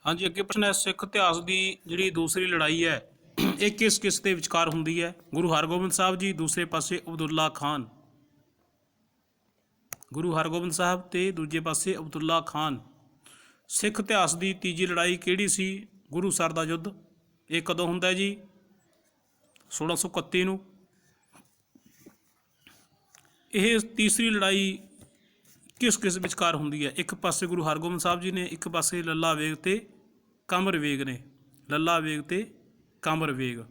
हाँ जी, अगे प्रश्न है सिख इतिहास की जी दूसरी लड़ाई है ये किस किस के विचकार होंगी है। गुरु हरगोबिंद साहब जी, दूसरे पासे अब्दुल्ला खान। गुरु हरगोबिंद साहब ते दूजे पासे अब्दुल्ला खान। सिख इतिहास की तीजी लड़ाई किहड़ी सी? गुरुसर का युद्ध। ये कदों हुंदा जी? 1631 नूं। यह तीसरी लड़ाई किस किस विचकार होंदी है? एक पासे गुरु हरगोबिंद साहब जी ने, एक पासे लल्ला वेग ते कामर वेग ने। लल्ला वेग ते कामर वेग।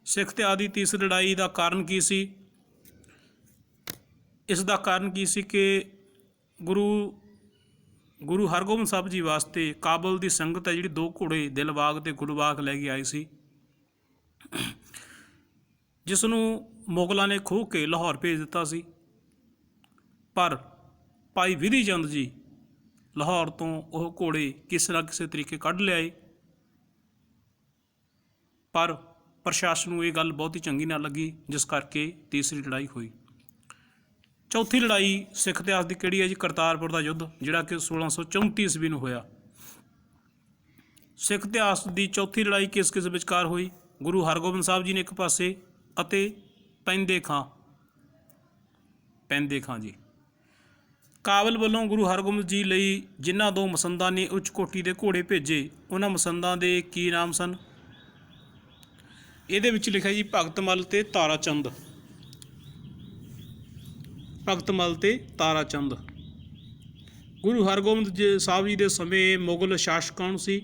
सिख इतिहास की तीसरी लड़ाई का कारण की सी? इसका कारण की सी कि गुरु हरगोबिंद साहब जी वास्ते काबल की संगत है जी, दो घोड़े दिलबाग ते गुलबाग लैके आई सी, जिसनों मुगलों ने खोह के लाहौर भेज दिता सी। पर भाई विधि चंद जी लाहौर तो वह घोड़े किसी ना किसी तरीके कढ़ लियाए, पर प्रशासन को यह गल बहुत ही चंगी ना लगी, जिस करके तीसरी लड़ाई हुई। चौथी लड़ाई सिख इतिहास की किहड़ी है जी? करतारपुर का युद्ध, जिहड़ा कि 1634 ईस्वी में होया। सिख इतिहास की चौथी लड़ाई किस किस विचकार हुई? गुरु हरगोबिंद साहब जी ने एक पासे अते पैंदे खां जी। काबल वालों गुरु हरगोबिंद जी लई जिन्हां दो मसंदां ने उच्च कोटि के घोड़े भेजे, उन्हां मसंदां दे की नाम सन? ਇਹਦੇ ਵਿੱਚ लिखा जी भगत मल ते तारा चंद। भगत मल ते तारा चंद। गुरु हरगोबिंद जी साहब जी के समय मुगल शासक कौन सी?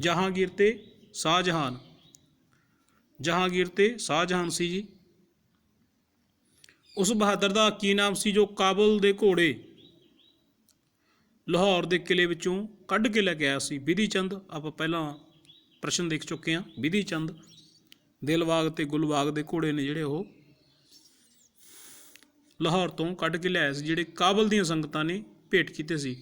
जहांगीर ते शाहजहान। जहांगीर ते शाहजहान सी जी। उस बहादुर का की नाम सी जो काबल के घोड़े लाहौर के किले विचों कढ़ के लैके आया सी? विधि चंद। आप पहला प्रश्न देख चुके हैं। विधि चंद दिलबाग ते गुलबाग के घोड़े ने जिहड़े वो लाहौर तो कढ़ के लियाए सी, जिहड़े काबल दीयां संगतां ने भेंट कीते सी।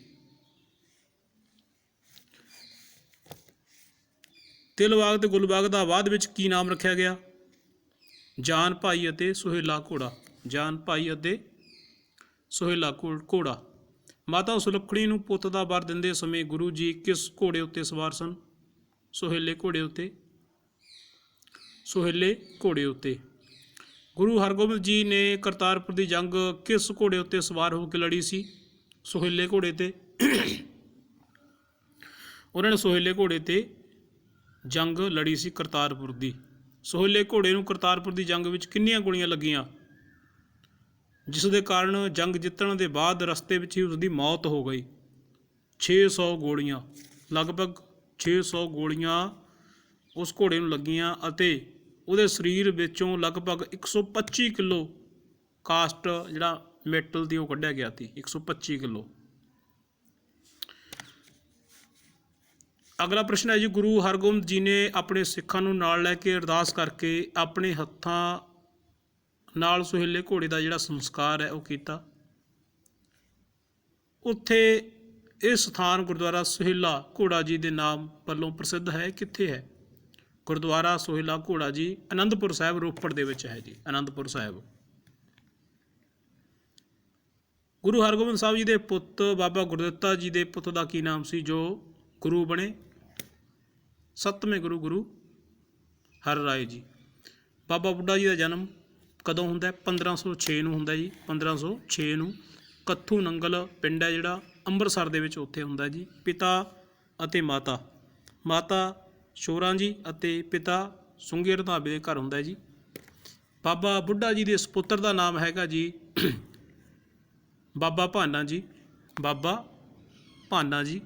दिलबाग ते गुलबाग का बाद विच की नाम रखा गया? जान भाई अते सुहेला घोड़ा। जान भाई अते सुहेला घोड़ा। माता सुलखणी नूं पुੱਤ ਦਾ वर दिंदे समय गुरु जी किस घोड़े उत्ते सवार सन? सुहेले घोड़े उत्ते। सुहेले घोड़े उत्ते। गुरु हरगोबिंद जी ने करतारपुर की जंग किस घोड़े उत्ते सवार होकर लड़ी सी? सुहेले घोड़े ते। उन्होंने सुहेले घोड़े ते जंग लड़ी सी करतारपुर की। सुहेले घोड़े नूं करतारपुर की जंग विच किन्नियां गोलियां लगियां, जिस दे कारण जंग जितण के बाद रस्ते विच ही उसकी मौत हो गई? 600 गोलियां, लगभग 600 गोलियां उस घोड़े नूं लगियां अते उहदे शरीर विचों लगभग 125 किलो कास्ट जिहड़ा मैटल दी वो कढ़िया गया थी। 125 किलो। अगला प्रश्न है जी, गुरु हरगोबिंद जी ने अपने सिखां नूं नाल लैके अरदास करके अपने हत्थां नाल सुहेले घोड़े का जिहड़ा संस्कार है वो कीता। उत्थे ये स्थान गुरुद्वारा सुहेला घोड़ा जी के नाम वालों प्रसिद्ध है, कित्थे है? गुरुद्वारा सुहेला घोड़ा जी आनंदपुर साहिब रोपड़ दे विच है जी, आनंदपुर साहिब। गुरु हरगोबिंद साहब जी के पुत बाबा गुरदित्ता जी के पुत का की नाम सी जो गुरु बने? 7वें गुरु गुरु हर राय जी। बाबा बुढ़ा जी का जन्म कदों हुंदा है? 1506 नूं हुंदा जी। 1506 नूं कत्थू नंगल पिंड है जिहड़ा अंमृतसर दे विच उत्थे हुंदा जी। पिता अते माता, माता शोरां जी अते पिता सुंगे रंधावे दे घर हुंदा है जी। बाबा बुढ़ा जी के सपुत्र का नाम हैगा जी बाबा भाना जी। बाबा भाना जी।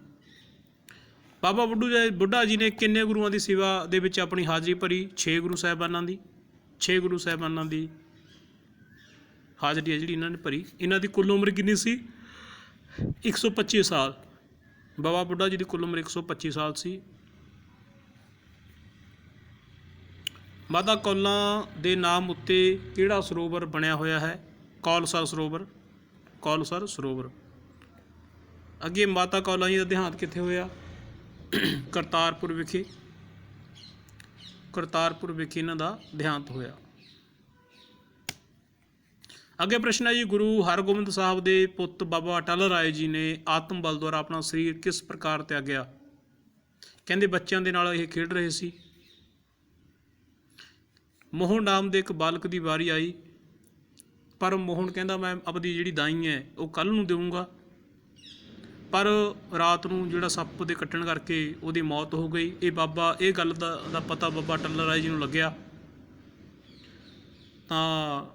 बाबा बुढ़ा जी ने किन्ने गुरुआं की सेवा दे विच अपनी हाज़री भरी? 6 गुरु साहिबानां दी। 6 गुरु साहिबानां दी हाज़री है जी इन्हों ने भरी। इन्हों की कुल उम्र कितनी सी? 125 साल। बाबा बुढ़ा जी की कुल उम्र 125 साल सी। माता कौलां दे नाम उत्ते किहड़ा सरोवर बनिया होया है? कौलसर सरोवर। कौलसर सरोवर। अगे माता कौलां जी का देहांत कित्थे होया? करतारपुर विखे। करतारपुर विखे इन्हां दा देहांत होया। अगे प्रश्न है जी, गुरु हरगोबिंद साहब के पुत बाबा अटल राय जी ने आत्म बल द्वारा अपना शरीर किस प्रकार त्यागया? ਕਹਿੰਦੇ ਬੱਚਿਆਂ ਦੇ ਨਾਲ ਇਹ ਖੇਡ ਰਹੇ ਸੀ। ਮੋਹਨ ਨਾਮ ਦੇ ਇੱਕ ਬਾਲਕ ਦੀ ਵਾਰੀ ਆਈ, ਪਰ ਮੋਹਨ ਕਹਿੰਦਾ ਮੈਂ ਆਪਣੀ ਜਿਹੜੀ ਦਾਈ ਹੈ ਉਹ ਕੱਲ੍ਹ ਨੂੰ ਦੇਵਾਂਗਾ। ਪਰ ਰਾਤ ਨੂੰ ਜਿਹੜਾ ਸੱਪ ਦੇ ਕੱਟਣ ਕਰਕੇ ਉਹਦੀ ਮੌਤ ਹੋ ਗਈ। ਇਹ ਬਾਬਾ ਇਹ ਗੱਲ ਦਾ ਪਤਾ ਬਾਬਾ ਅਟੱਲ ਰਾਏ ਜੀ ਨੂੰ ਲੱਗਿਆ, ਤਾਂ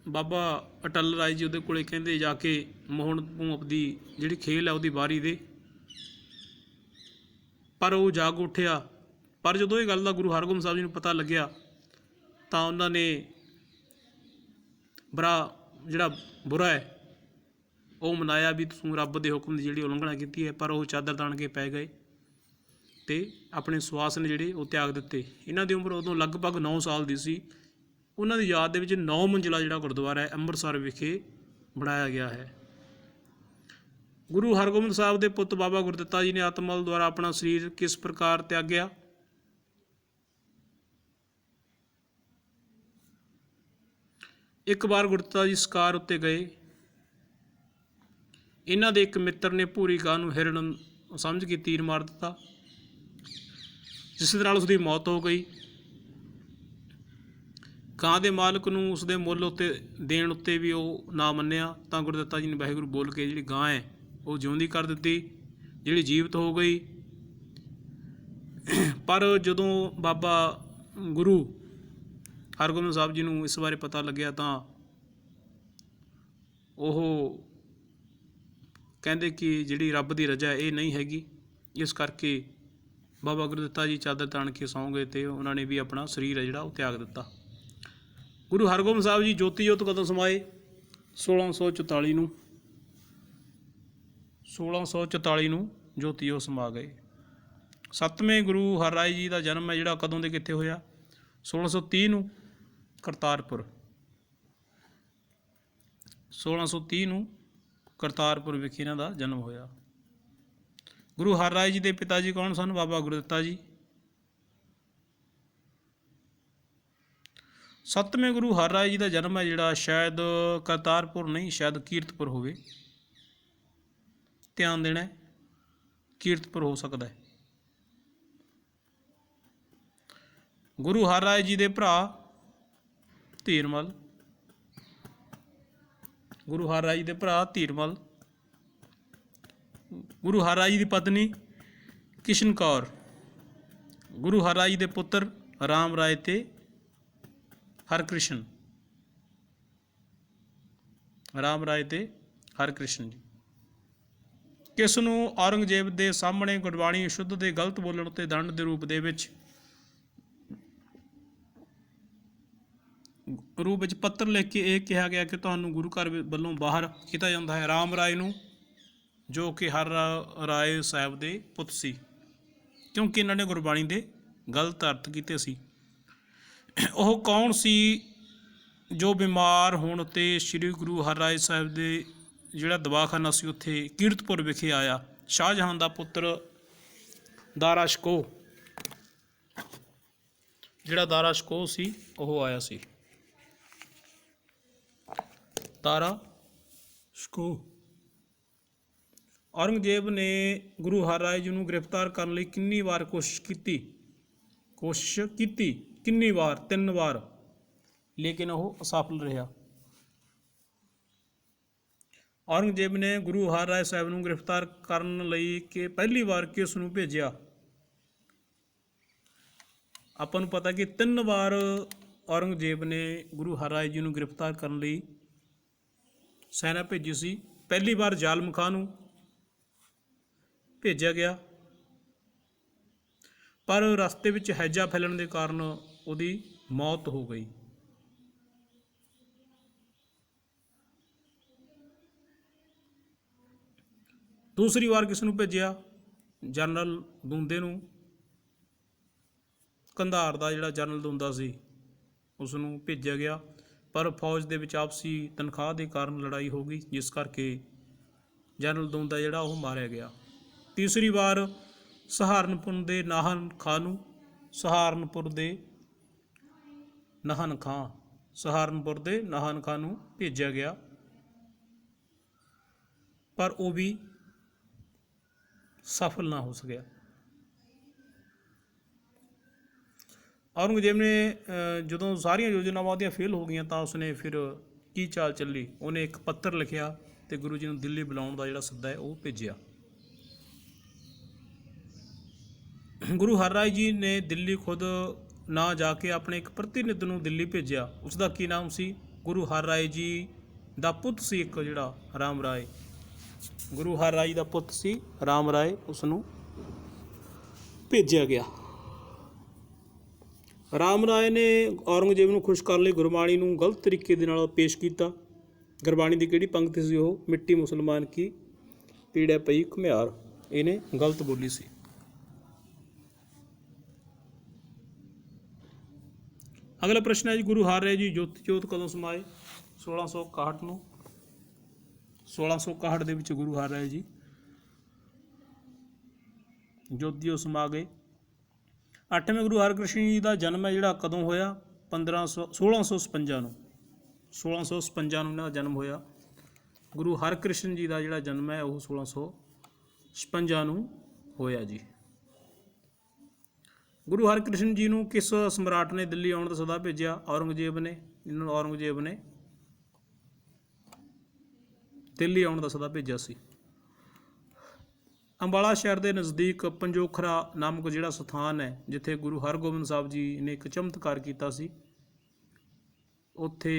ਬਾਬਾ ਅਟੱਲ ਰਾਏ ਜੀ ਉਹਦੇ ਕੋਲੇ ਕਹਿੰਦੇ ਜਾ ਕੇ ਮੋਹਨ ਨੂੰ ਆਪਦੀ ਜਿਹੜੀ ਖੇਲ ਹੈ ਉਹਦੀ ਵਾਰੀ ਦੇ। ਪਰ ਉਹ ਜਾਗ ਉੱਠਿਆ। ਪਰ ਜਦੋਂ ਇਹ ਗੱਲ ਦਾ ਗੁਰੂ ਹਰਗੋਬਿੰਦ ਸਾਹਿਬ ਜੀ ਨੂੰ ਪਤਾ ਲੱਗਿਆ ਤਾਂ ਉਹਨਾਂ ਨੇ ਜਿਹੜਾ ਬੁਰਾ ਹੈ ਉਹ ਮਨਾਇਆ ਵੀ ਤੂੰ ਰੱਬ ਦੇ ਹੁਕਮ ਦੀ ਜਿਹੜੀ ਉਲੰਘਣਾ ਕੀਤੀ ਹੈ। ਪਰ ਉਹ ਚਾਦਰ ਤਾਣ ਕੇ ਪੈ ਗਏ ਅਤੇ ਆਪਣੇ ਸਵਾਸ ਨੇ ਜਿਹੜੇ ਉਹ ਤਿਆਗ ਦਿੱਤੇ। ਇਹਨਾਂ ਦੀ ਉਮਰ ਉਦੋਂ ਲਗਭਗ 9 ਸਾਲ ਦੀ ਸੀ। ਉਹਨਾਂ ਦੀ ਯਾਦ ਦੇ ਵਿੱਚ 9 ਮੰਜ਼ਿਲਾ ਜਿਹੜਾ ਗੁਰਦੁਆਰਾ ਹੈ ਅੰਮ੍ਰਿਤਸਰ ਵਿਖੇ ਬਣਾਇਆ ਗਿਆ ਹੈ। ਗੁਰੂ ਹਰਗੋਬਿੰਦ ਸਾਹਿਬ ਦੇ ਪੁੱਤ ਬਾਬਾ ਗੁਰਦਿੱਤਾ ਜੀ ਨੇ ਅਤਮਲ ਦੁਆਰਾ ਆਪਣਾ ਸਰੀਰ ਕਿਸ ਪ੍ਰਕਾਰ ਤਿਆਗਿਆ? ਇੱਕ ਵਾਰ ਗੁਰਦਿੱਤਾ ਜੀ ਸ਼ਿਕਾਰ ਉੱਤੇ ਗਏ। ਇਹਨਾਂ ਦੇ ਇੱਕ ਮਿੱਤਰ ਨੇ ਭੂਰੀ ਗਾਂ ਨੂੰ ਹਿਰਨ ਸਮਝ ਕੇ ਤੀਰ ਮਾਰ ਦਿੱਤਾ, ਜਿਸ ਦੇ ਨਾਲ ਉਸਦੀ ਮੌਤ ਹੋ ਗਈ। ਗਾਂ ਦੇ ਮਾਲਕ ਨੂੰ ਉਸਦੇ ਮੁੱਲ ਉੱਤੇ ਦੇਣ ਉੱਤੇ ਵੀ ਉਹ ਨਾ ਮੰਨਿਆ, ਤਾਂ ਗੁਰਦਿੱਤਾ ਜੀ ਨੇ ਵਾਹਿਗੁਰੂ ਬੋਲ ਕੇ ਜਿਹੜੀ ਗਾਂ ਹੈ ਉਹ ਜਿਉਂਦੀ ਕਰ ਦਿੱਤੀ, ਜਿਹੜੀ ਜੀਵਤ ਹੋ ਗਈ। ਪਰ ਜਦੋਂ ਬਾਬਾ ਗੁਰੂ ਹਰਗੋਬਿੰਦ ਸਾਹਿਬ ਜੀ ਨੂੰ ਇਸ ਬਾਰੇ ਪਤਾ ਲੱਗਿਆ ਤਾਂ ਉਹ ਕਹਿੰਦੇ ਕਿ ਜਿਹੜੀ ਰੱਬ ਦੀ ਰਜ਼ਾ ਇਹ ਨਹੀਂ ਹੈਗੀ। ਇਸ ਕਰਕੇ ਬਾਬਾ ਗੁਰਦਿੱਤਾ ਜੀ ਚਾਦਰ ਤਾਣ ਕੇ ਸੌਂ ਗਏ ਅਤੇ ਉਹਨਾਂ ਨੇ ਵੀ ਆਪਣਾ ਸਰੀਰ ਹੈ ਜਿਹੜਾ ਉਹ ਤਿਆਗ ਦਿੱਤਾ। ਗੁਰੂ ਹਰਗੋਬਿੰਦ ਸਾਹਿਬ ਜੀ ਜੋਤੀ ਜੋਤ ਕਦੋਂ ਸਮਾਏ? 1644 ਨੂੰ 1644 ਨੂੰ ਜੋਤੀ ਜੋਤ ਸਮਾ ਗਏ। 7ਵੇਂ ਗੁਰੂ ਹਰਰਾਏ ਜੀ ਦਾ ਜਨਮ ਹੈ ਜਿਹੜਾ ਕਦੋਂ ਦੇ ਕਿੱਥੇ ਹੋਇਆ? 1630 ਨੂੰ ਕਰਤਾਰਪੁਰ। 1630 ਨੂੰ ਕਰਤਾਰਪੁਰ ਵਿਖੇ ਇਹਨਾਂ ਦਾ ਜਨਮ ਹੋਇਆ। ਗੁਰੂ ਹਰਰਾਏ ਜੀ ਦੇ ਪਿਤਾ ਜੀ ਕੌਣ ਸਨ? ਬਾਬਾ ਗੁਰਦਿੱਤਾ ਜੀ। 7ਵੇਂ ਗੁਰੂ ਹਰਰਾਏ ਜੀ ਦਾ ਜਨਮ ਹੈ ਜਿਹੜਾ ਸ਼ਾਇਦ ਕਰਤਾਰਪੁਰ ਨਹੀਂ, ਸ਼ਾਇਦ ਕੀਰਤਪੁਰ ਹੋਵੇ। ਧਿਆਨ ਦੇਣਾ, ਕੀਰਤਪੁਰ ਹੋ ਸਕਦਾ ਹੈ। ਗੁਰੂ ਹਰਰਾਏ ਜੀ ਦੇ ਭਰਾ ਧੀਰਮਲ। ਗੁਰੂ ਹਰਰਾਏ ਜੀ ਦੇ ਭਰਾ ਧੀਰਮਲ। ਗੁਰੂ ਹਰਰਾਏ ਜੀ ਦੀ ਪਤਨੀ ਕਿਸ਼ਨ ਕੌਰ। ਗੁਰੂ ਹਰਰਾਏ ਜੀ ਦੇ ਪੁੱਤਰ ਰਾਮ ਰਾਏ ਤੇ ਹਰਕ੍ਰਿਸ਼ਨ। ਰਾਮ ਰਾਏ ਤੇ ਹਰਕ੍ਰਿਸ਼ਨ ਜੀ। ਕਿਸ ਨੂੰ ਔਰੰਗਜ਼ੇਬ ਦੇ ਸਾਹਮਣੇ ਗੁਰਬਾਣੀ ਸ਼ੁੱਧ ਦੇ ਗਲਤ ਬੋਲਣ ਉੱਤੇ ਦੰਡ ਦੇ ਰੂਪ ਵਿੱਚ ਪੱਤਰ ਲਿਖ ਕੇ ਇਹ ਕਿਹਾ ਗਿਆ ਕਿ ਤੁਹਾਨੂੰ ਗੁਰੂ ਘਰ ਵੱਲੋਂ ਬਾਹਰ ਕੀਤਾ ਜਾਂਦਾ ਹੈ? ਰਾਮ ਰਾਏ ਨੂੰ, ਜੋ ਕਿ ਹਰ ਰਾਏ ਸਾਹਿਬ ਦੇ ਪੁੱਤ ਸੀ, ਕਿਉਂਕਿ ਇਹਨਾਂ ਨੇ ਗੁਰਬਾਣੀ ਦੇ ਗਲਤ ਅਰਥ ਕੀਤੇ ਸੀ। ਉਹ ਕੌਣ ਸੀ ਜੋ ਬਿਮਾਰ ਹੋਣ 'ਤੇ ਸ਼੍ਰੀ ਗੁਰੂ ਹਰਰਾਏ ਸਾਹਿਬ ਦੇ ਜਿਹੜਾ ਦਵਾਖਾਨਾ ਸੀ ਉੱਥੇ ਕੀਰਤਪੁਰ ਵਿਖੇ ਆਇਆ? ਸ਼ਾਹਜਹਾਂ ਦਾ ਪੁੱਤਰ ਦਾਰਾ ਸ਼ਕੋਹ। ਜਿਹੜਾ ਦਾਰਾ ਸ਼ਕੋਹ ਸੀ ਉਹ ਆਇਆ ਸੀ। ਦਾਰਾ ਸ਼ਕੋਹ। ਔਰੰਗਜ਼ੇਬ ਨੇ ਗੁਰੂ ਹਰਰਾਏ ਜੀ ਨੂੰ ਗ੍ਰਿਫਤਾਰ ਕਰਨ ਲਈ ਕਿੰਨੀ ਵਾਰ ਕੋਸ਼ਿਸ਼ ਕੀਤੀ? ਕਿੰਨੀ ਵਾਰ? 3 ਵਾਰ, ਲੇਕਿਨ ਉਹ ਅਸਫਲ ਰਿਹਾ। ਔਰੰਗਜ਼ੇਬ ਨੇ ਗੁਰੂ ਹਰਰਾਏ ਸਾਹਿਬ ਨੂੰ ਗ੍ਰਿਫਤਾਰ ਕਰਨ ਲਈ ਪਹਿਲੀ ਵਾਰ ਕਿਸ ਨੂੰ ਭੇਜਿਆ? ਆਪਾਂ ਨੂੰ ਪਤਾ ਕਿ 3 ਵਾਰ ਔਰੰਗਜ਼ੇਬ ਨੇ ਗੁਰੂ ਹਰਰਾਏ ਜੀ ਨੂੰ ਗ੍ਰਿਫਤਾਰ ਕਰਨ ਲਈ ਸੈਨਾ ਭੇਜੀ ਸੀ। ਪਹਿਲੀ ਵਾਰ ਜ਼ਾਲਮ ਖਾਂ ਨੂੰ ਭੇਜਿਆ ਗਿਆ, ਪਰ ਰਸਤੇ ਵਿੱਚ ਹੈਜਾ ਫੈਲਣ ਦੇ ਕਾਰਨ ਉਹਦੀ ਮੌਤ ਹੋ ਗਈ। ਦੂਸਰੀ ਵਾਰ ਕਿਸ ਨੂੰ ਭੇਜਿਆ? ਜਨਰਲ ਦੂੰਦੇ ਨੂੰ। ਕੰਧਾਰ ਦਾ ਜਿਹੜਾ ਜਨਰਲ ਦੂੰਦਾ ਸੀ ਉਸ ਨੂੰ ਭੇਜਿਆ ਗਿਆ, ਪਰ ਫੌਜ ਦੇ ਵਿੱਚ ਆਪਸੀ ਤਨਖਾਹ ਦੇ ਕਾਰਨ ਲੜਾਈ ਹੋ ਗਈ, ਜਿਸ ਕਰਕੇ ਜਨਰਲ ਦੂੰਦਾ ਜਿਹੜਾ ਉਹ ਮਾਰਿਆ ਗਿਆ। ਤੀਸਰੀ ਵਾਰ ਸਹਾਰਨਪੁਰ ਦੇ ਨਾਹਨ ਖਾਂ ਨੂੰ ਭੇਜਿਆ ਗਿਆ, ਪਰ ਉਹ ਵੀ ਸਫਲ ਨਾ ਹੋ ਸਕਿਆ। ਔਰੰਗਜ਼ੇਬ ਨੇ ਜਦੋਂ ਸਾਰੀਆਂ ਯੋਜਨਾਵਾਂ ਉਹਦੀਆਂ ਫੇਲ ਹੋ ਗਈਆਂ ਤਾਂ ਉਸਨੇ ਫਿਰ ਕੀ ਚਾਲ ਚੱਲੀ, ਉਹਨੇ ਇੱਕ ਪੱਤਰ ਲਿਖਿਆ ਅਤੇ ਗੁਰੂ ਜੀ ਨੂੰ ਦਿੱਲੀ ਬੁਲਾਉਣ ਦਾ ਜਿਹੜਾ ਸੱਦਾ ਹੈ ਉਹ ਭੇਜਿਆ। ਗੁਰੂ ਹਰਿਰਾਏ ਜੀ ਨੇ ਦਿੱਲੀ ਖੁਦ ਨਾ ਜਾ ਕੇ ਆਪਣੇ ਇੱਕ ਪ੍ਰਤੀਨਿਧ ਨੂੰ ਦਿੱਲੀ ਭੇਜਿਆ। ਉਸ ਦਾ ਕੀ ਨਾਮ ਸੀ? ਗੁਰੂ ਹਰਿਰਾਏ ਜੀ ਦਾ ਪੁੱਤ ਸੀ ਇੱਕ ਜਿਹੜਾ ਰਾਮ ਰਾਏ, ਗੁਰੂ ਹਰਿਰਾਏ ਦਾ ਪੁੱਤ ਸੀ ਰਾਮ ਰਾਏ, ਉਸ ਨੂੰ ਭੇਜਿਆ ਗਿਆ। ਰਾਮ ਰਾਏ ਨੇ ਔਰੰਗਜ਼ੇਬ ਨੂੰ ਖੁਸ਼ ਕਰਨ ਲਈ ਗੁਰਬਾਣੀ ਨੂੰ ਗਲਤ ਤਰੀਕੇ ਦੇ ਨਾਲ ਪੇਸ਼ ਕੀਤਾ। ਗੁਰਬਾਣੀ ਦੀ ਕਿਹੜੀ ਪੰਕਤੀ ਸੀ ਉਹ? ਮਿੱਟੀ ਮੁਸਲਮਾਨ ਕੀ ਪੀੜੈ ਪਈ ਘੁਮਿਆਰ, ਇਹਨੇ ਗਲਤ ਬੋਲੀ ਸੀ। ਅਗਲਾ ਪ੍ਰਸ਼ਨ ਹੈ ਜੀ, ਗੁਰੂ ਹਰਿਰਾਏ ਜੀ ਜੋਤੀ ਜੋਤ ਕਦੋਂ ਸਮਾਏ? 1661 ਨੂੰ। 1661 ਦੇ ਵਿੱਚ ਗੁਰੂ ਹਰਿਰਾਏ ਜੀ ਜੋਤੀ ਜੋਤ ਸਮਾ ਗਏ। 8ਵੇਂ ਗੁਰੂ ਹਰਕ੍ਰਿਸ਼ਨ ਜੀ ਦਾ ਜਨਮ ਹੈ ਜਿਹੜਾ ਕਦੋਂ ਹੋਇਆ? 1656 ਨੂੰ। 1656 ਨੂੰ ਇਹਨਾਂ ਦਾ ਜਨਮ ਹੋਇਆ। ਗੁਰੂ ਹਰਕ੍ਰਿਸ਼ਨ ਜੀ ਦਾ ਜਿਹੜਾ ਜਨਮ ਹੈ ਉਹ 1656 ਨੂੰ ਹੋਇਆ ਜੀ। ਗੁਰੂ ਹਰਕ੍ਰਿਸ਼ਨ ਜੀ ਨੂੰ ਕਿਸ ਸਮਰਾਟ ਨੇ ਦਿੱਲੀ ਆਉਣ ਦਾ ਸੱਦਾ ਭੇਜਿਆ? ਔਰੰਗਜ਼ੇਬ ਨੇ। ਇਹਨਾਂ ਨੂੰ ਔਰੰਗਜ਼ੇਬ ਨੇ ਦਿੱਲੀ ਆਉਣ ਦਾ ਸੱਦਾ ਭੇਜਿਆ ਸੀ। ਅੰਬਾਲਾ ਸ਼ਹਿਰ ਦੇ ਨਜ਼ਦੀਕ ਪੰਜੋਖਰਾ ਨਾਮਕ ਜਿਹੜਾ ਸਥਾਨ ਹੈ ਜਿੱਥੇ ਗੁਰੂ ਹਰਗੋਬਿੰਦ ਸਾਹਿਬ ਜੀ ਨੇ ਇੱਕ ਚਮਤਕਾਰ ਕੀਤਾ ਸੀ, ਉੱਥੇ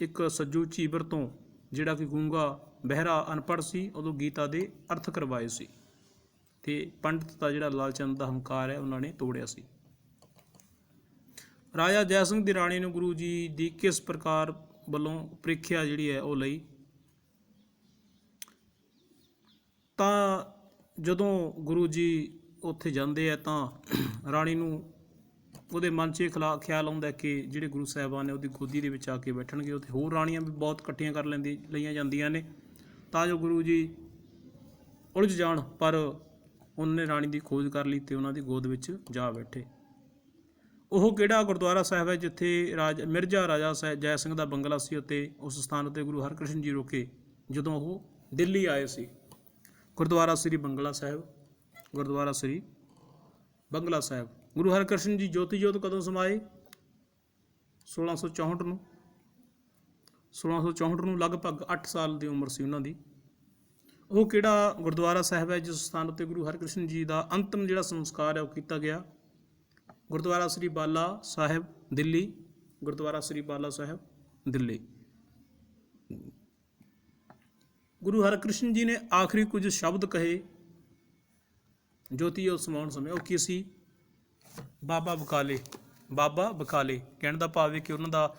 ਇੱਕ ਸੱਜੂ ਝੀਬਰ ਤੋਂ ਜਿਹੜਾ ਕਿ ਗੂੰਗਾ ਬਹਿਰਾ ਅਨਪੜ੍ਹ ਸੀ, ਉਦੋਂ ਗੀਤਾ ਦੇ ਅਰਥ ਕਰਵਾਏ ਸੀ ਅਤੇ ਪੰਡਤ ਦਾ ਜਿਹੜਾ ਲਾਲ ਚੰਦ ਦਾ ਹੰਕਾਰ ਹੈ ਉਹਨਾਂ ਨੇ ਤੋੜਿਆ ਸੀ। ਰਾਜਾ ਜੈ ਸਿੰਘ ਦੀ ਰਾਣੀ ਨੂੰ ਗੁਰੂ ਜੀ ਦੀ ਕਿਸ ਪ੍ਰਕਾਰ ਵੱਲੋਂ ਪ੍ਰੀਖਿਆ ਜਿਹੜੀ ਹੈ ਉਹ ਲਈ? ਤਾਂ ਜਦੋਂ ਗੁਰੂ ਜੀ ਉੱਥੇ ਜਾਂਦੇ ਆ ਤਾਂ ਰਾਣੀ ਨੂੰ ਉਹਦੇ ਮਨ 'ਚ ਇਹ ਖਿਆਲ ਆਉਂਦਾ ਕਿ ਜਿਹੜੇ ਗੁਰੂ ਸਾਹਿਬਾਨ ਨੇ ਉਹਦੀ ਗੋਦੀ ਦੇ ਵਿੱਚ ਆ ਕੇ ਬੈਠਣਗੇ। ਉੱਥੇ ਹੋਰ ਰਾਣੀਆਂ ਵੀ ਬਹੁਤ ਇਕੱਠੀਆਂ ਕਰ ਲਈਆਂ ਜਾਂਦੀਆਂ ਨੇ ਤਾਂ ਜੋ ਗੁਰੂ ਜੀ ਉਲਝ ਜਾਣ, ਪਰ ਉਹਨਾਂ ਨੇ ਰਾਣੀ ਦੀ ਖੋਜ ਕਰ ਲਈ ਅਤੇ ਉਹਨਾਂ ਦੀ ਗੋਦ ਵਿੱਚ ਜਾ ਬੈਠੇ। ਉਹ ਕਿਹੜਾ ਗੁਰਦੁਆਰਾ ਸਾਹਿਬ ਹੈ ਜਿੱਥੇ ਮਿਰਜ਼ਾ ਰਾਜਾ ਜੈ ਸਿੰਘ ਦਾ ਬੰਗਲਾ ਸੀ ਅਤੇ ਉਸ ਸਥਾਨ ਉੱਤੇ ਗੁਰੂ ਹਰਕ੍ਰਿਸ਼ਨ ਜੀ ਰੁਕੇ ਜਦੋਂ ਉਹ ਦਿੱਲੀ ਆਏ ਸੀ? ਗੁਰਦੁਆਰਾ ਸ੍ਰੀ ਬੰਗਲਾ ਸਾਹਿਬ। ਗੁਰਦੁਆਰਾ ਸ੍ਰੀ ਬੰਗਲਾ ਸਾਹਿਬ। ਗੁਰੂ ਹਰਕ੍ਰਿਸ਼ਨ ਜੀ ਜੋਤੀ ਜੋਤ ਕਦੋਂ ਸਮਾਏ? 1664 ਨੂੰ। 1664 ਨੂੰ, ਲਗਭਗ 8 ਸਾਲ ਦੀ ਉਮਰ ਸੀ ਉਹਨਾਂ ਦੀ। ਉਹ ਕਿਹੜਾ ਗੁਰਦੁਆਰਾ ਸਾਹਿਬ ਹੈ ਜਿਸ ਸਥਾਨ ਉੱਤੇ ਗੁਰੂ ਹਰਕ੍ਰਿਸ਼ਨ ਜੀ ਦਾ ਅੰਤਿਮ ਜਿਹੜਾ ਸੰਸਕਾਰ ਹੈ ਉਹ ਕੀਤਾ ਗਿਆ? ਗੁਰਦੁਆਰਾ ਸ੍ਰੀ ਬਾਲਾ ਸਾਹਿਬ ਦਿੱਲੀ। ਗੁਰਦੁਆਰਾ ਸ੍ਰੀ ਬਾਲਾ ਸਾਹਿਬ ਦਿੱਲੀ। ਗੁਰੂ ਹਰਕ੍ਰਿਸ਼ਨ ਜੀ ਨੇ ਆਖਰੀ ਕੁਝ ਸ਼ਬਦ ਕਹੇ ਜੋਤੀ ਜੋਤ ਸਮਾਉਣ ਸਮੇਂ, ਉਹ ਕੀ ਸੀ? ਬਾਬਾ ਬਕਾਲੇ। ਬਾਬਾ ਬਕਾਲੇ ਕਹਿਣ ਦਾ ਭਾਵ ਹੈ ਕਿ ਉਹਨਾਂ ਦਾ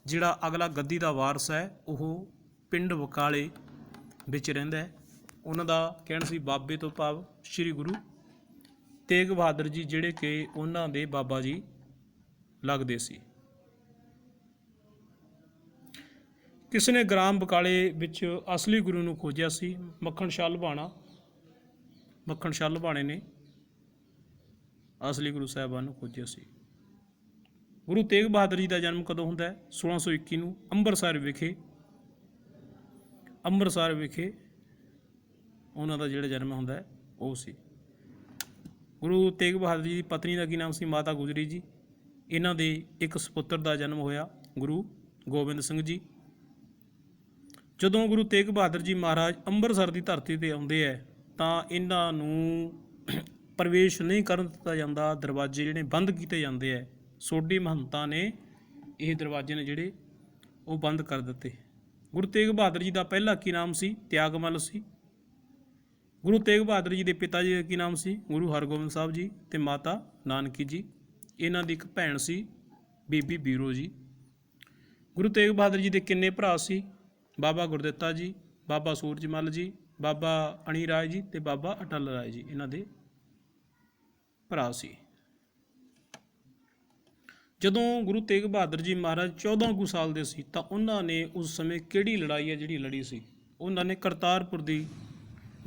ਜਿਹੜਾ ਅਗਲਾ ਗੱਦੀ ਦਾ ਵਾਰਸ ਹੈ ਉਹ ਪਿੰਡ ਬਕਾਲੇ ਵਿੱਚ ਰਹਿੰਦਾ ਹੈ। ਉਹਨਾਂ ਦਾ ਕਹਿਣਾ ਸੀ ਬਾਬੇ ਤੋਂ ਭਾਵ ਸ਼੍ਰੀ ਗੁਰੂ ਤੇਗ ਬਹਾਦਰ ਜੀ, ਜਿਹੜੇ ਕਿ ਉਹਨਾਂ ਦੇ ਬਾਬਾ ਜੀ ਲੱਗਦੇ ਸੀ। ਕਿਸ ਨੇ ਗ੍ਰਾਮ ਬਕਾਲੇ ਵਿੱਚ ਅਸਲੀ ਗੁਰੂ ਨੂੰ ਖੋਜਿਆ ਸੀ? ਮੱਖਣ ਸ਼ਾਹ ਲੁਬਾਣਾ। ਮੱਖਣ ਸ਼ਾਹ ਲੁਬਾਣੇ ਨੇ ਅਸਲੀ ਗੁਰੂ ਸਾਹਿਬਾਨ ਨੂੰ ਖੋਜਿਆ ਸੀ। ਗੁਰੂ ਤੇਗ ਬਹਾਦਰ ਜੀ ਦਾ ਜਨਮ ਕਦੋਂ ਹੁੰਦਾ ਹੈ? 1621 ਨੂੰ ਅੰਮ੍ਰਿਤਸਰ ਵਿਖੇ। ਅੰਮ੍ਰਿਤਸਰ ਵਿਖੇ ਉਹਨਾਂ ਦਾ ਜਿਹੜਾ ਜਨਮ ਹੁੰਦਾ ਹੈ ਉਹ ਸੀ। ਗੁਰੂ ਤੇਗ ਬਹਾਦਰ ਜੀ ਦੀ ਪਤਨੀ ਦਾ ਕੀ ਨਾਮ ਸੀ? ਮਾਤਾ ਗੁਜਰੀ ਜੀ। ਇਹਨਾਂ ਦੇ ਇੱਕ ਸਪੁੱਤਰ ਦਾ ਜਨਮ ਹੋਇਆ ਗੁਰੂ ਗੋਬਿੰਦ ਸਿੰਘ ਜੀ। ਜਦੋਂ ਗੁਰੂ ਤੇਗ ਬਹਾਦਰ ਜੀ ਮਹਾਰਾਜ ਅੰਮ੍ਰਿਤਸਰ ਦੀ ਧਰਤੀ 'ਤੇ ਆਉਂਦੇ ਹੈ ਤਾਂ ਇਹਨਾਂ ਨੂੰ ਪ੍ਰਵੇਸ਼ ਨਹੀਂ ਕਰਨ ਦਿੱਤਾ ਜਾਂਦਾ, ਦਰਵਾਜ਼ੇ ਜਿਹੜੇ ਬੰਦ ਕੀਤੇ ਜਾਂਦੇ ਹੈ। ਸੋਢੀ ਮਹੰਤਾਂ ਨੇ ਇਹ ਦਰਵਾਜ਼ੇ ਨੇ ਜਿਹੜੇ ਉਹ ਬੰਦ ਕਰ ਦਿੱਤੇ। ਗੁਰੂ ਤੇਗ ਬਹਾਦਰ ਜੀ ਦਾ ਪਹਿਲਾ ਕੀ ਨਾਮ ਸੀ? ਤਿਆਗਮੱਲ ਸੀ। ਗੁਰੂ ਤੇਗ ਬਹਾਦਰ ਜੀ ਦੇ ਪਿਤਾ ਜੀ ਦਾ ਕੀ ਨਾਮ ਸੀ? ਗੁਰੂ ਹਰਗੋਬਿੰਦ ਸਾਹਿਬ ਜੀ ਅਤੇ ਮਾਤਾ ਨਾਨਕੀ ਜੀ। ਇਹਨਾਂ ਦੀ ਇੱਕ ਭੈਣ ਸੀ ਬੀਬੀ ਬੀਰੋ ਜੀ। ਗੁਰੂ ਤੇਗ ਬਹਾਦਰ ਜੀ ਦੇ ਕਿੰਨੇ ਭਰਾ ਸੀ? ਬਾਬਾ ਗੁਰਦਿੱਤਾ ਜੀ, ਬਾਬਾ ਸੂਰਜਮੱਲ ਜੀ, ਬਾਬਾ ਅਣੀ ਰਾਏ ਜੀ ਅਤੇ ਬਾਬਾ ਅਟਲ ਰਾਏ ਜੀ ਇਹਨਾਂ ਦੇ ਭਰਾ ਸੀ। ਜਦੋਂ ਗੁਰੂ ਤੇਗ ਬਹਾਦਰ ਜੀ ਮਹਾਰਾਜ 14 ਕੁ ਸਾਲ ਦੇ ਸੀ ਤਾਂ ਉਹਨਾਂ ਨੇ ਉਸ ਸਮੇਂ ਕਿਹੜੀ ਲੜਾਈ ਹੈ ਜਿਹੜੀ ਲੜੀ ਸੀ? ਉਹਨਾਂ ਨੇ ਕਰਤਾਰਪੁਰ ਦੀ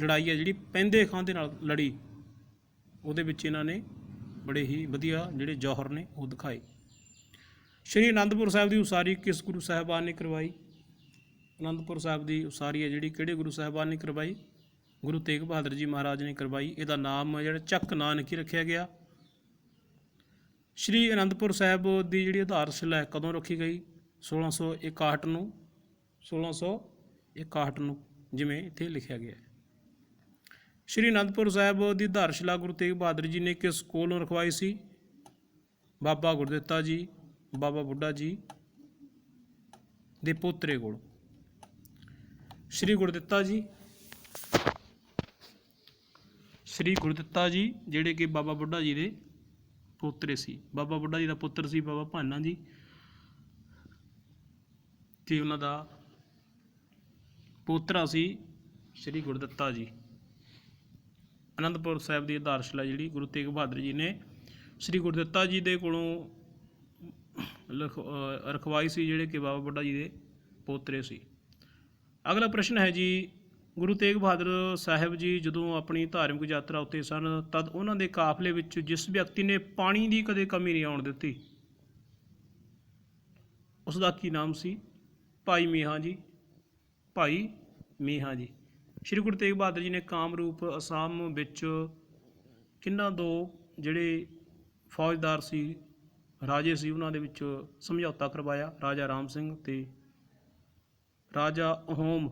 ਲੜਾਈ ਹੈ ਜਿਹੜੀ ਪੈਂਦੇ ਖਾਂ ਦੇ ਨਾਲ ਲੜੀ। ਉਹਦੇ ਵਿੱਚ ਇਹਨਾਂ ਨੇ ਬੜੇ ਹੀ ਵਧੀਆ ਜਿਹੜੇ ਜੌਹਰ ਨੇ ਉਹ ਦਿਖਾਏ। ਸ਼੍ਰੀ ਅਨੰਦਪੁਰ ਸਾਹਿਬ ਦੀ ਉਸਾਰੀ ਕਿਸ ਗੁਰੂ ਸਾਹਿਬਾਨ ਨੇ ਕਰਵਾਈ? ਅਨੰਦਪੁਰ ਸਾਹਿਬ ਦੀ ਉਸਾਰੀ ਹੈ ਜਿਹੜੀ ਕਿਹੜੇ ਗੁਰੂ ਸਾਹਿਬਾਨ ਨੇ ਕਰਵਾਈ? ਗੁਰੂ ਤੇਗ ਬਹਾਦਰ ਜੀ ਮਹਾਰਾਜ ਨੇ ਕਰਵਾਈ। ਇਹਦਾ ਨਾਮ ਜਿਹੜਾ ਚੱਕ ਨਾਨਕੀ ਰੱਖਿਆ ਗਿਆ। ਸ਼੍ਰੀ ਅਨੰਦਪੁਰ ਸਾਹਿਬ ਦੀ ਜਿਹੜੀ ਆਧਾਰਸ਼ਿਲਾ ਹੈ ਕਦੋਂ ਰੱਖੀ ਗਈ? 1661 ਨੂੰ 1661 ਨੂੰ, ਜਿਵੇਂ ਇੱਥੇ ਲਿਖਿਆ ਗਿਆ ਹੈ। ਸ਼੍ਰੀ ਅਨੰਦਪੁਰ ਸਾਹਿਬ ਦੀ ਆਧਾਰਸ਼ਿਲਾ ਗੁਰੂ ਤੇਗ ਬਹਾਦਰ ਜੀ ਨੇ ਕਿਸ ਕੋਲੋਂ ਰਖਵਾਈ ਸੀ? ਬਾਬਾ ਗੁਰਦਿੱਤਾ ਜੀ, ਬਾਬਾ ਬੁੱਢਾ ਜੀ ਦੇ ਪੋਤਰੇ ਕੋਲ। ਸ਼੍ਰੀ ਗੁਰਦਿੱਤਾ ਜੀ, ਜਿਹੜੇ ਕਿ ਬਾਬਾ ਬੁੱਢਾ ਜੀ ਦੇ ਪੋਤਰੇ ਸੀ। ਬਾਬਾ ਬੁੱਢਾ ਜੀ ਦਾ ਪੁੱਤਰ ਸੀ ਬਾਬਾ ਭਾਨਾ ਜੀ, ਤੇ ਉਹਨਾਂ ਦਾ ਪੋਤਰਾ ਸੀ ਸ਼੍ਰੀ ਗੁਰਦਿੱਤਾ ਜੀ। ਅਨੰਦਪੁਰ ਸਾਹਿਬ ਦੀ ਆਧਾਰਸ਼ਿਲਾ ਜਿਹੜੀ ਗੁਰੂ ਤੇਗ ਬਹਾਦਰ ਜੀ ਨੇ ਸ਼੍ਰੀ ਗੁਰਦਿੱਤਾ ਜੀ ਦੇ ਕੋਲੋਂ ਰਖਵਾਈ ਸੀ, ਜਿਹੜੇ ਕਿ ਬਾਬਾ ਬੁੱਢਾ ਜੀ ਦੇ ਪੋਤਰੇ ਸੀ। ਅਗਲਾ ਪ੍ਰਸ਼ਨ ਹੈ ਜੀ, ਗੁਰੂ ਤੇਗ ਬਹਾਦਰ ਸਾਹਿਬ ਜੀ ਜਦੋਂ ਆਪਣੀ ਧਾਰਮਿਕ ਯਾਤਰਾ ਉੱਤੇ ਸਨ ਤਦ ਉਹਨਾਂ ਦੇ ਕਾਫਲੇ ਵਿੱਚ ਜਿਸ ਵਿਅਕਤੀ ਨੇ ਪਾਣੀ ਦੀ ਕਦੇ ਕਮੀ ਨਹੀਂ ਆਉਣ ਦਿੱਤੀ, ਉਸ ਦਾ ਕੀ ਨਾਮ ਸੀ? ਭਾਈ ਮੀਹਾਂ ਜੀ, ਭਾਈ ਮੀਹਾਂ ਜੀ। ਸ਼੍ਰੀ ਗੁਰੂ ਤੇਗ ਬਹਾਦਰ ਜੀ ਨੇ ਕਾਮਰੂਪ ਅਸਾਮ ਵਿੱਚ ਕਿਹਨਾਂ ਦੋ ਜਿਹੜੇ ਫੌਜਦਾਰ ਸੀ, ਰਾਜੇ ਸੀ, ਉਹਨਾਂ ਦੇ ਵਿੱਚ ਸਮਝੌਤਾ ਕਰਵਾਇਆ? ਰਾਜਾ ਰਾਮ ਸਿੰਘ ਤੇ ਰਾਜਾ ਅਹੋਮ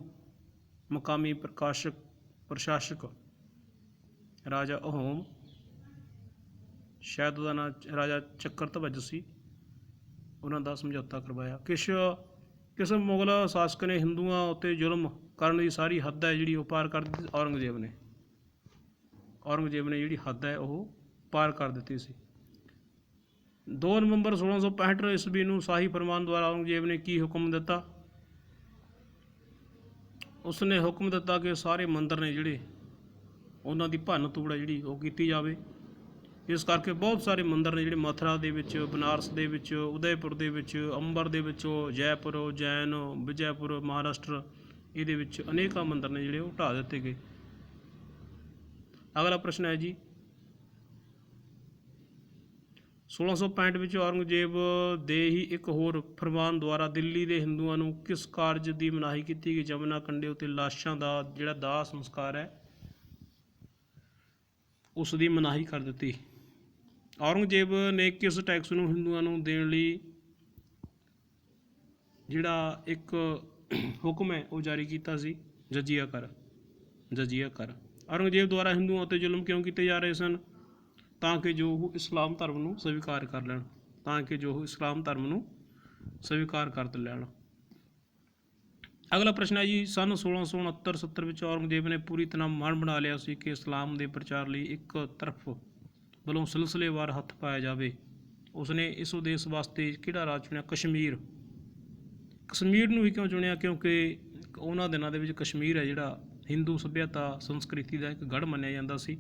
ਮੁਕਾਮੀ ਪ੍ਰਸ਼ਾਸਕ ਰਾਜਾ ਅਹੋਮ, ਸ਼ਾਇਦ ਉਹਦਾ ਨਾਂ ਰਾਜਾ ਚੱਕਰ ਧਵਜ ਸੀ, ਉਹਨਾਂ ਦਾ ਸਮਝੌਤਾ ਕਰਵਾਇਆ। ਕਿਸ ਮੁਗਲ ਸ਼ਾਸਕ ਨੇ ਹਿੰਦੂਆਂ ਉੱਤੇ ਜ਼ੁਲਮ ਕਰਨ ਦੀ ਸਾਰੀ ਹੱਦ ਹੈ ਜਿਹੜੀ ਉਹ ਪਾਰ ਕਰ ਦਿੱਤੀ? ਔਰੰਗਜ਼ੇਬ ਨੇ ਜਿਹੜੀ ਹੱਦ ਹੈ ਉਹ ਪਾਰ ਕਰ ਦਿੱਤੀ ਸੀ। 2 ਨਵੰਬਰ 1665 ਈਸਵੀ ਨੂੰ ਸ਼ਾਹੀ ਫਰਮਾਨ ਦੁਆਰਾ ਔਰੰਗਜ਼ੇਬ ਨੇ ਕੀ ਹੁਕਮ ਦਿੱਤਾ? ਉਸਨੇ ਹੁਕਮ ਦਿੱਤਾ ਕਿ ਸਾਰੇ ਮੰਦਰ ਨੇ ਜਿਹੜੇ ਉਹਨਾਂ ਦੀ ਭੰਨ ਤੋੜ ਹੈ ਜਿਹੜੀ ਉਹ ਕੀਤੀ ਜਾਵੇ। ਇਸ ਕਰਕੇ ਬਹੁਤ ਸਾਰੇ ਮੰਦਰ ਨੇ ਜਿਹੜੇ ਮਥੁਰਾ ਦੇ ਵਿੱਚ, ਬਨਾਰਸ ਦੇ ਵਿੱਚ, ਉਦੈਪੁਰ ਦੇ ਵਿੱਚ, ਅੰਬਰ ਦੇ ਵਿੱਚ, ਜੈਪੁਰ, ਉਜੈਨ, ਵਿਜੈਪੁਰ, ਮਹਾਰਾਸ਼ਟਰ, ਇਹਦੇ ਵਿੱਚ ਅਨੇਕਾਂ ਮੰਦਰ ਨੇ ਜਿਹੜੇ ਉਹ ਢਾਹ ਦਿੱਤੇ ਗਏ। ਅਗਲਾ ਪ੍ਰਸ਼ਨ ਹੈ ਜੀ, 1665 ਵਿੱਚ ਔਰੰਗਜ਼ੇਬ ਦੇ ਹੀ ਇੱਕ ਹੋਰ ਫਰਮਾਨ ਦੁਆਰਾ ਦਿੱਲੀ ਦੇ ਹਿੰਦੂਆਂ ਨੂੰ ਕਿਸ ਕਾਰਜ ਦੀ ਮਨਾਹੀ ਕੀਤੀ ਗਈ? ਜਮਨਾ ਕੰਢੇ ਉੱਤੇ ਲਾਸ਼ਾਂ ਦਾ ਜਿਹੜਾ ਦਾਹ ਸੰਸਕਾਰ ਹੈ ਉਸ ਦੀ ਮਨਾਹੀ ਕਰ ਦਿੱਤੀ। ਔਰੰਗਜ਼ੇਬ ਨੇ ਕਿਸ ਟੈਕਸ ਨੂੰ ਹਿੰਦੂਆਂ ਨੂੰ ਦੇਣ ਲਈ ਜਿਹੜਾ ਇੱਕ ਹੁਕਮ ਹੈ ਉਹ ਜਾਰੀ ਕੀਤਾ ਸੀ? ਜਜ਼ੀਆ ਕਰ। ਔਰੰਗਜ਼ੇਬ ਦੁਆਰਾ ਹਿੰਦੂਆਂ ਉੱਤੇ ਜ਼ੁਲਮ ਕਿਉਂ ਕੀਤੇ ਜਾ ਰਹੇ ਸਨ? ਤਾਂ ਕਿ ਜੋ ਉਹ ਇਸਲਾਮ ਧਰਮ ਨੂੰ ਸਵੀਕਾਰ ਕਰ ਲੈਣ, ਅਗਲਾ ਪ੍ਰਸ਼ਨ ਹੈ ਜੀ, ਸੰਨ 1669-70 ਵਿੱਚ ਔਰੰਗਜ਼ੇਬ ਨੇ ਪੂਰੀ ਤਰ੍ਹਾਂ ਮਨ ਬਣਾ ਲਿਆ ਸੀ ਕਿ ਇਸਲਾਮ ਦੇ ਪ੍ਰਚਾਰ ਲਈ ਇੱਕ ਤਰਫ ਵੱਲੋਂ ਸਿਲਸਿਲੇਵਾਰ ਹੱਥ ਪਾਇਆ ਜਾਵੇ। ਉਸਨੇ ਇਸ ਉਦੇਸ਼ ਵਾਸਤੇ ਕਿਹੜਾ ਰਾਜ ਚੁਣਿਆ? ਕਸ਼ਮੀਰ ਨੂੰ ਹੀ ਕਿਉਂ ਚੁਣਿਆ? ਕਿਉਂਕਿ ਉਹਨਾਂ ਦਿਨਾਂ ਦੇ ਵਿੱਚ ਕਸ਼ਮੀਰ ਹੈ ਜਿਹੜਾ ਹਿੰਦੂ ਸੱਭਿਅਤਾ ਸੰਸਕ੍ਰਿਤੀ ਦਾ ਇੱਕ ਗੜ੍ਹ ਮੰਨਿਆ ਜਾਂਦਾ ਸੀ।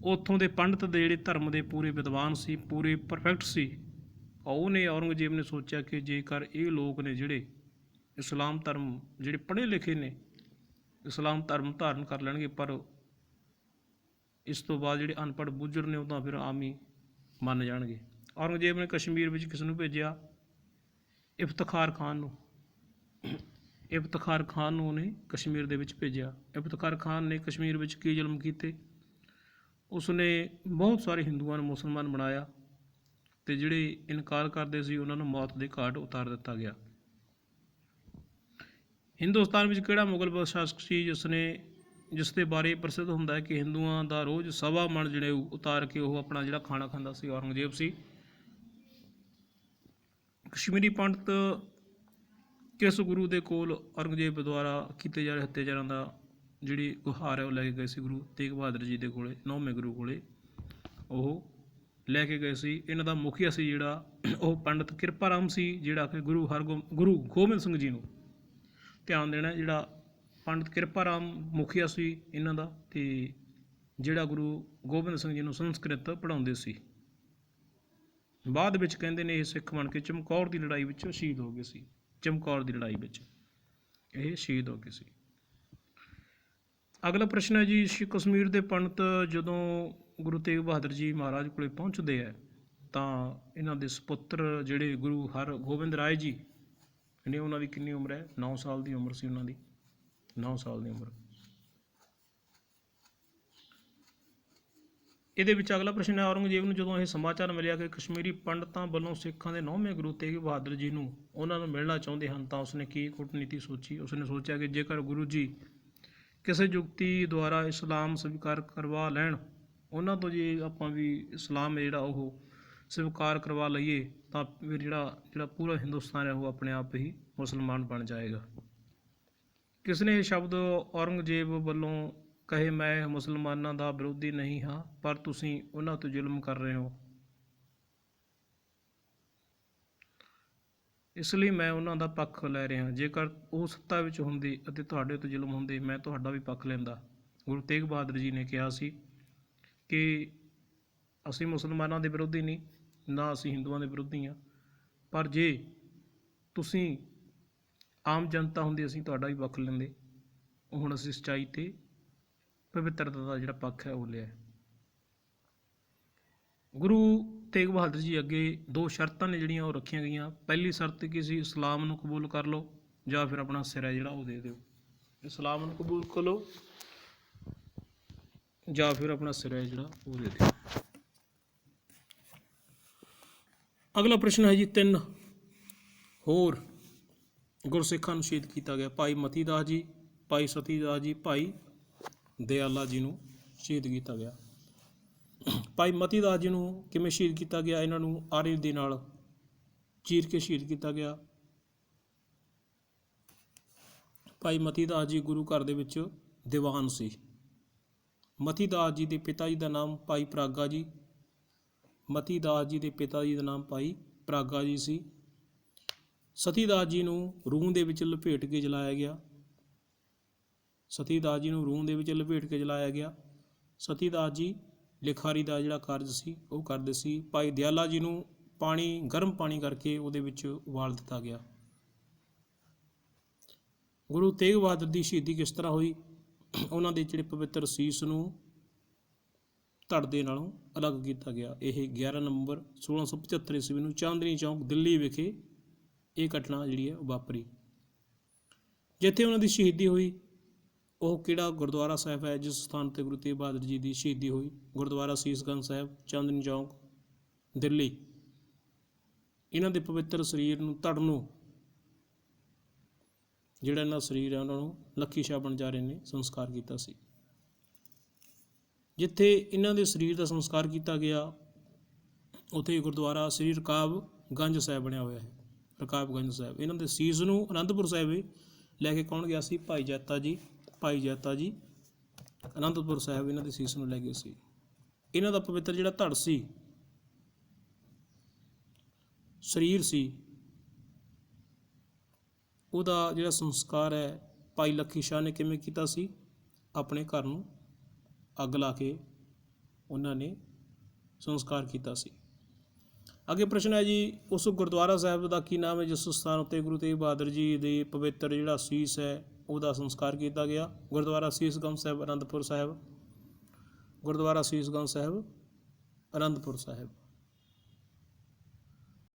ਉੱਥੋਂ ਦੇ ਪੰਡਤ ਦੇ ਜਿਹੜੇ ਧਰਮ ਦੇ ਪੂਰੇ ਵਿਦਵਾਨ ਸੀ, ਪੂਰੇ ਪਰਫੈਕਟ ਸੀ। ਉਹਨੇ ਔਰੰਗਜ਼ੇਬ ਨੇ ਸੋਚਿਆ ਕਿ ਜੇਕਰ ਇਹ ਲੋਕ ਨੇ ਜਿਹੜੇ ਇਸਲਾਮ ਧਰਮ, ਜਿਹੜੇ ਪੜ੍ਹੇ ਲਿਖੇ ਨੇ, ਇਸਲਾਮ ਧਰਮ ਧਾਰਨ ਕਰ ਲੈਣਗੇ, ਪਰ ਇਸ ਤੋਂ ਬਾਅਦ ਜਿਹੜੇ ਅਨਪੜ੍ਹ ਬੁੱਝੜ ਨੇ ਉਹ ਤਾਂ ਫਿਰ ਆਮ ਹੀ ਮੰਨ ਜਾਣਗੇ। ਔਰੰਗਜ਼ੇਬ ਨੇ ਕਸ਼ਮੀਰ ਵਿੱਚ ਕਿਸ ਨੂੰ ਭੇਜਿਆ? ਇਫਤਖਾਰ ਖਾਨ ਨੂੰ ਉਹਨੇ ਕਸ਼ਮੀਰ ਦੇ ਵਿੱਚ ਭੇਜਿਆ। ਇਫਤਖਾਰ ਖਾਨ ਨੇ ਕਸ਼ਮੀਰ ਵਿੱਚ ਕੀ ਜ਼ੁਲਮ ਕੀਤੇ? ਉਸਨੇ ਬਹੁਤ ਸਾਰੇ ਹਿੰਦੂਆਂ ਨੂੰ ਮੁਸਲਮਾਨ ਬਣਾਇਆ ਅਤੇ ਜਿਹੜੇ ਇਨਕਾਰ ਕਰਦੇ ਸੀ ਉਹਨਾਂ ਨੂੰ ਮੌਤ ਦੇ ਘਾਟ ਉਤਾਰ ਦਿੱਤਾ ਗਿਆ। ਹਿੰਦੁਸਤਾਨ ਵਿੱਚ ਕਿਹੜਾ ਮੁਗਲ ਪ੍ਰਸ਼ਾਸਕ ਸੀ ਜਿਸ ਦੇ ਬਾਰੇ ਪ੍ਰਸਿੱਧ ਹੁੰਦਾ ਹੈ ਕਿ ਹਿੰਦੂਆਂ ਦਾ ਰੋਜ਼ 1.25 ਮਣ ਜਨੇਊ ਉਤਾਰ ਕੇ ਉਹ ਆਪਣਾ ਜਿਹੜਾ ਖਾਣਾ ਖਾਂਦਾ ਸੀ? ਔਰੰਗਜ਼ੇਬ ਸੀ। ਕਸ਼ਮੀਰੀ ਪੰਡਤ ਕਿਸ ਗੁਰੂ ਦੇ ਕੋਲ ਔਰੰਗਜ਼ੇਬ ਦੁਆਰਾ ਕੀਤੇ ਜਾ ਰਹੇ ਅਤਿਆਚਾਰਾਂ ਦਾ ਜਿਹੜੀ ਗੁਹਾਰ ਹੈ ਉਹ ਲੈ ਕੇ ਗਏ ਸੀ? ਗੁਰੂ ਤੇਗ ਬਹਾਦਰ ਜੀ ਦੇ ਕੋਲੇ, 9ਵੇਂ ਗੁਰੂ ਕੋਲੇ ਉਹ ਲੈ ਕੇ ਗਏ ਸੀ। ਇਹਨਾਂ ਦਾ ਮੁਖੀਆ ਸੀ ਜਿਹੜਾ ਉਹ ਪੰਡਤ ਕਿਰਪਾ ਰਾਮ ਸੀ, ਜਿਹੜਾ ਕਿ ਗੁਰੂ ਗੋਬਿੰਦ ਸਿੰਘ ਜੀ ਨੂੰ ਧਿਆਨ ਦੇਣਾ, ਜਿਹੜਾ ਪੰਡਤ ਕਿਰਪਾ ਰਾਮ ਮੁਖੀਆ ਸੀ ਇਹਨਾਂ ਦਾ, ਅਤੇ ਜਿਹੜਾ ਗੁਰੂ ਗੋਬਿੰਦ ਸਿੰਘ ਜੀ ਨੂੰ ਸੰਸਕ੍ਰਿਤ ਪੜ੍ਹਾਉਂਦੇ ਸੀ। ਬਾਅਦ ਵਿੱਚ ਕਹਿੰਦੇ ਨੇ ਇਹ ਸਿੱਖ ਬਣ ਕੇ ਚਮਕੌਰ ਦੀ ਲੜਾਈ ਵਿੱਚ ਸ਼ਹੀਦ ਹੋ ਗਏ ਸੀ। ਇਹ ਸ਼ਹੀਦ ਹੋ ਗਏ ਸੀ। ਅਗਲਾ ਪ੍ਰਸ਼ਨ ਹੈ ਜੀ, ਕਸ਼ਮੀਰ ਦੇ ਪੰਡਤ ਜਦੋਂ ਗੁਰੂ ਤੇਗ ਬਹਾਦਰ ਜੀ ਮਹਾਰਾਜ ਕੋਲ ਪਹੁੰਚਦੇ ਹੈ ਤਾਂ ਇਹਨਾਂ ਦੇ ਸਪੁੱਤਰ ਜਿਹੜੇ ਗੁਰੂ ਹਰਗੋਬਿੰਦ ਰਾਏ ਜੀ ਨੇ, ਉਹਨਾਂ ਦੀ ਕਿੰਨੀ ਉਮਰ ਹੈ? 9 ਸਾਲ ਦੀ ਉਮਰ ਸੀ ਉਹਨਾਂ ਦੀ, 9 ਸਾਲ ਦੀ ਉਮਰ। ਇਹਦੇ ਵਿੱਚ ਅਗਲਾ ਪ੍ਰਸ਼ਨ ਹੈ, ਔਰੰਗਜ਼ੇਬ ਨੂੰ ਜਦੋਂ ਇਹ ਸਮਾਚਾਰ ਮਿਲਿਆ ਕਿ ਕਸ਼ਮੀਰੀ ਪੰਡਤਾਂ ਵੱਲੋਂ ਸਿੱਖਾਂ ਦੇ 9ਵੇਂ ਗੁਰੂ ਤੇਗ ਬਹਾਦਰ ਜੀ ਨੂੰ ਉਹਨਾਂ ਨੂੰ ਮਿਲਣਾ ਚਾਹੁੰਦੇ ਹਨ, ਤਾਂ ਉਸਨੇ ਕੀ ਕੂਟਨੀਤੀ ਸੋਚੀ। ਉਸਨੇ ਸੋਚਿਆ ਕਿ ਜੇਕਰ ਗੁਰੂ ਜੀ ਕਿਸੇ ਜੁਗਤੀ ਦੁਆਰਾ ਇਸਲਾਮ ਸਵੀਕਾਰ ਕਰਵਾ ਲੈਣ, ਉਹਨਾਂ ਤੋਂ ਜੇ ਆਪਾਂ ਵੀ ਇਸਲਾਮ ਹੈ ਜਿਹੜਾ ਉਹ ਸਵੀਕਾਰ ਕਰਵਾ ਲਈਏ, ਤਾਂ ਫਿਰ ਜਿਹੜਾ ਪੂਰਾ ਹਿੰਦੁਸਤਾਨ ਹੈ ਉਹ ਆਪਣੇ ਆਪ ਹੀ ਮੁਸਲਮਾਨ ਬਣ ਜਾਏਗਾ। ਕਿਸ ਨੇ ਇਹ ਸ਼ਬਦ ਔਰੰਗਜ਼ੇਬ ਵੱਲੋਂ ਕਹੇ, ਮੈਂ ਮੁਸਲਮਾਨਾਂ ਦਾ ਵਿਰੋਧੀ ਨਹੀਂ ਹਾਂ, ਪਰ ਤੁਸੀਂ ਉਹਨਾਂ ਤੋਂ ਜ਼ੁਲਮ ਕਰ ਰਹੇ ਹੋ, ਇਸ ਲਈ ਮੈਂ ਉਹਨਾਂ ਦਾ ਪੱਖ ਲੈ ਰਿਹਾ। ਜੇਕਰ ਉਹ ਸੱਤਾ ਵਿੱਚ ਹੁੰਦੇ ਅਤੇ ਤੁਹਾਡੇ ਤੋਂ ਜ਼ੁਲਮ ਹੁੰਦੇ, ਮੈਂ ਤੁਹਾਡਾ ਵੀ ਪੱਖ ਲੈਂਦਾ। ਗੁਰੂ ਤੇਗ ਬਹਾਦਰ ਜੀ ਨੇ ਕਿਹਾ ਸੀ ਕਿ ਅਸੀਂ ਮੁਸਲਮਾਨਾਂ ਦੇ ਵਿਰੋਧੀ ਨਹੀਂ, ਨਾ ਅਸੀਂ ਹਿੰਦੂਆਂ ਦੇ ਵਿਰੋਧੀ ਹਾਂ, ਪਰ ਜੇ ਤੁਸੀਂ ਆਮ ਜਨਤਾ ਹੁੰਦੀ, ਅਸੀਂ ਤੁਹਾਡਾ ਵੀ ਪੱਖ ਲੈਂਦੇ। ਹੁਣ ਅਸੀਂ ਸੱਚਾਈ ਅਤੇ ਪਵਿੱਤਰਤਾ ਦਾ ਜਿਹੜਾ ਪੱਖ ਹੈ ਉਹ ਲਿਆ। ਗੁਰੂ ਤੇਗ ਬਹਾਦਰ ਜੀ ਅੱਗੇ 2 ਸ਼ਰਤਾਂ ਨੇ ਜਿਹੜੀਆਂ ਉਹ ਰੱਖੀਆਂ ਗਈਆਂ। ਪਹਿਲੀ ਸ਼ਰਤ ਕੀ ਸੀ, ਇਸਲਾਮ ਨੂੰ ਕਬੂਲ ਕਰ ਲਓ ਜਾਂ ਫਿਰ ਆਪਣਾ ਸਿਰ ਹੈ ਜਿਹੜਾ ਉਹ ਦੇ ਦਿਓ। ਇਸਲਾਮ ਨੂੰ ਕਬੂਲ ਕਰ ਲਓ ਜਾਂ ਫਿਰ ਆਪਣਾ ਸਿਰ ਹੈ ਜਿਹੜਾ ਉਹ ਦੇ ਦਿਓ। ਅਗਲਾ ਪ੍ਰਸ਼ਨ ਹੈ ਜੀ 3 ਹੋਰ ਗੁਰਸਿੱਖਾਂ ਨੂੰ ਸ਼ਹੀਦ ਕੀਤਾ ਗਿਆ। ਭਾਈ ਮਤੀ ਦਾਸ ਜੀ, ਭਾਈ ਸਤੀ ਦਾਸ ਜੀ, ਭਾਈ ਦਿਆਲਾ ਜੀ ਨੂੰ ਸ਼ਹੀਦ ਕੀਤਾ ਗਿਆ। ਭਾਈ ਮਤੀ ਦਾਸ ਜੀ ਨੂੰ ਕਿਵੇਂ ਸ਼ਹੀਦ ਕੀਤਾ ਗਿਆ? ਇਹਨਾਂ ਨੂੰ ਆਰੇ ਦੇ ਨਾਲ ਚੀਰ ਕੇ ਸ਼ਹੀਦ ਕੀਤਾ ਗਿਆ। ਭਾਈ ਮਤੀ ਦਾਸ ਜੀ ਗੁਰੂ ਘਰ ਦੇ ਵਿੱਚ ਦੀਵਾਨ ਸੀ। ਮਤੀ ਦਾਸ ਜੀ ਦੇ ਪਿਤਾ ਜੀ ਦਾ ਨਾਮ ਭਾਈ ਪ੍ਰਾਗਾ ਜੀ, ਮਤੀ ਦਾਸ ਜੀ ਦੇ ਪਿਤਾ ਜੀ ਦਾ ਨਾਮ ਭਾਈ ਪ੍ਰਾਗਾ ਜੀ ਸੀ। ਸਤੀ ਦਾਸ ਜੀ ਨੂੰ ਰੂੰ ਦੇ ਵਿੱਚ ਲਪੇਟ ਕੇ ਜਲਾਇਆ ਗਿਆ। ਸਤੀ ਦਾਸ ਜੀ ਨੂੰ ਰੂੰ ਦੇ ਵਿੱਚ ਲਪੇਟ ਕੇ ਜਲਾਇਆ ਗਿਆ। ਸਤੀ ਦਾਸ ਜੀ ਲਿਖਾਰੀ ਦਾ ਜਿਹੜਾ ਕਾਰਜ ਸੀ ਉਹ ਕਰਦੇ ਸੀ। ਭਾਈ ਦਿਆਲਾ ਜੀ ਨੂੰ ਗਰਮ ਪਾਣੀ ਕਰਕੇ ਉਹਦੇ ਵਿੱਚ ਉਬਾਲ ਦਿੱਤਾ ਗਿਆ। ਗੁਰੂ ਤੇਗ ਬਹਾਦਰ ਦੀ ਸ਼ਹੀਦੀ ਕਿਸ ਤਰ੍ਹਾਂ ਹੋਈ? ਉਹਨਾਂ ਦੇ ਜਿਹੜੇ ਪਵਿੱਤਰ ਸੀਸ ਨੂੰ ਧੜ ਦੇ ਨਾਲੋਂ ਅਲੱਗ ਕੀਤਾ ਗਿਆ। ਇਹ 11 ਨਵੰਬਰ 1675 ਈਸਵੀ ਨੂੰ ਚਾਂਦਨੀ ਚੌਂਕ ਦਿੱਲੀ ਵਿਖੇ ਇਹ ਘਟਨਾ ਜਿਹੜੀ ਹੈ ਉਹ ਵਾਪਰੀ। ਜਿੱਥੇ ਉਹਨਾਂ ਦੀ ਸ਼ਹੀਦੀ ਹੋਈ ਉਹ ਕਿਹੜਾ ਗੁਰਦੁਆਰਾ ਸਾਹਿਬ ਹੈ ਜਿਸ ਸਥਾਨ 'ਤੇ ਗੁਰੂ ਤੇਗ ਬਹਾਦਰ ਜੀ ਦੀ ਸ਼ਹੀਦੀ ਹੋਈ? ਗੁਰਦੁਆਰਾ ਸੀਸਗੰਜ ਸਾਹਿਬ, ਚਾਂਦਨੀ ਚੌਂਕ, ਦਿੱਲੀ। ਇਹਨਾਂ ਦੇ ਪਵਿੱਤਰ ਸਰੀਰ ਨੂੰ, ਧੜ ਨੂੰ, ਜਿਹੜਾ ਇਹਨਾਂ ਸਰੀਰ ਹੈ ਉਹਨਾਂ ਨੂੰ ਲੱਖੀ ਸ਼ਾਹ ਬਣਜਾਰੇ ਨੇ ਸੰਸਕਾਰ ਕੀਤਾ ਸੀ। ਜਿੱਥੇ ਇਹਨਾਂ ਦੇ ਸਰੀਰ ਦਾ ਸੰਸਕਾਰ ਕੀਤਾ ਗਿਆ ਉੱਥੇ ਗੁਰਦੁਆਰਾ ਸ੍ਰੀ ਰਕਾਬਗੰਜ ਸਾਹਿਬ ਬਣਿਆ ਹੋਇਆ ਹੈ। ਰਕਾਬਗੰਜ ਸਾਹਿਬ। ਇਹਨਾਂ ਦੇ ਸੀਸ ਨੂੰ ਅਨੰਦਪੁਰ ਸਾਹਿਬ ਲੈ ਕੇ ਕੌਣ ਗਿਆ ਸੀ? ਭਾਈ ਜੈਤਾ ਜੀ। ਭਾਈ ਜੈਤਾ ਜੀ ਅਨੰਦਪੁਰ ਸਾਹਿਬ ਇਹਨਾਂ ਦੇ ਸੀਸ ਨੂੰ ਲੈ ਗਏ ਸੀ। ਇਹਨਾਂ ਦਾ ਪਵਿੱਤਰ ਜਿਹੜਾ ਧੜ ਸੀ, ਸਰੀਰ ਸੀ, ਉਹਦਾ ਜਿਹੜਾ ਸੰਸਕਾਰ ਹੈ ਭਾਈ ਲੱਖੀ ਸ਼ਾਹ ਨੇ ਕਿਵੇਂ ਕੀਤਾ ਸੀ? ਆਪਣੇ ਘਰ ਨੂੰ ਅੱਗ ਲਾ ਕੇ ਉਹਨਾਂ ਨੇ ਸੰਸਕਾਰ ਕੀਤਾ ਸੀ। ਅੱਗੇ ਪ੍ਰਸ਼ਨ ਹੈ ਜੀ, ਉਸ ਗੁਰਦੁਆਰਾ ਸਾਹਿਬ ਦਾ ਕੀ ਨਾਮ ਹੈ ਜਿਸ ਸਥਾਨ ਉੱਤੇ ਗੁਰੂ ਤੇਗ ਬਹਾਦਰ ਜੀ ਦੇ ਪਵਿੱਤਰ ਜਿਹੜਾ ਸੀਸ ਹੈ ਉਹਦਾ ਸੰਸਕਾਰ ਕੀਤਾ ਗਿਆ? ਗੁਰਦੁਆਰਾ ਸੀਸਗੰਜ ਸਾਹਿਬ, ਅਨੰਦਪੁਰ ਸਾਹਿਬ। ਗੁਰਦੁਆਰਾ ਸੀਸਗੰਜ ਸਾਹਿਬ, ਅਨੰਦਪੁਰ ਸਾਹਿਬ।